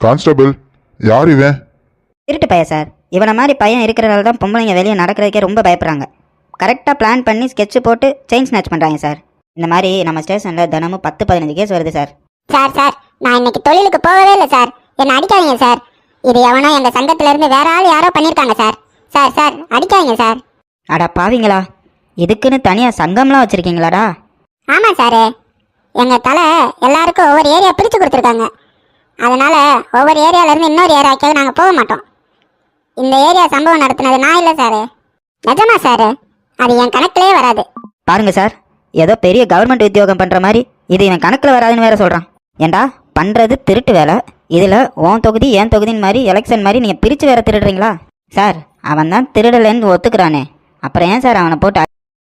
Constable, யார் இவன்? திருட்டு பையன் சார். இவனை மாதிரி பையன் இருக்கிறனால தான் பொம்பளைங்க வெளியே நடக்கிறதுக்கே ரொம்ப பயப்படுறாங்க. கரெக்டாக பிளான் பண்ணி ஸ்கெட்சு போட்டு செயின் ஸ்நாச் பண்ணுறாங்க சார். இந்த மாதிரி நம்ம ஸ்டேஷனில் தினமும் 10-15 கேஸ் வருது சார். சார் நான் இன்னைக்கு தொழிலுக்கு போகவே இல்லை சார். என்னை அடிக்காதீங்க சார். இது எவனோ எங்கள் சங்கத்திலேருந்து வேற ஆள் யாரோ பண்ணியிருக்காங்க சார். சார் அடிக்காதீங்க சார். அடா பாவீங்களா, இதுக்குன்னு தனியாக சங்கம்லாம் வச்சுருக்கீங்களாடா? ஆமாம் சார், எங்கள் தலை எல்லாருக்கும் ஒவ்வொரு ஏரியா பிரித்து கொடுத்துருக்காங்க. அதனால் ஒவ்வொரு ஏரியாவிலேருந்து இன்னொரு ஏரியாவுக்கு நாங்கள் போக மாட்டோம். இந்த ஏரியா சம்பவம் நடத்தினது நான் இல்லை சார். நிஜமா சார், அது என் கணக்கிலே வராது. பாருங்க சார், ஏதோ பெரிய கவர்மெண்ட் உத்தியோகம் பண்ணுற மாதிரி இது இவன் கணக்கில் வராதுன்னு வேற சொல்கிறான். ஏண்டா பண்ணுறது திருட்டு வேலை, இதில் உன் தொகுதி என் தொகுதின்னு மாதிரி எலெக்ஷன் மாதிரி நீங்கள் பிரித்து வேற திருடுறீங்களா? சார் அவன் தான் திருடலைன்னு ஒத்துக்கிறானே, அப்புறம் ஏன் சார் அவனை போட்டு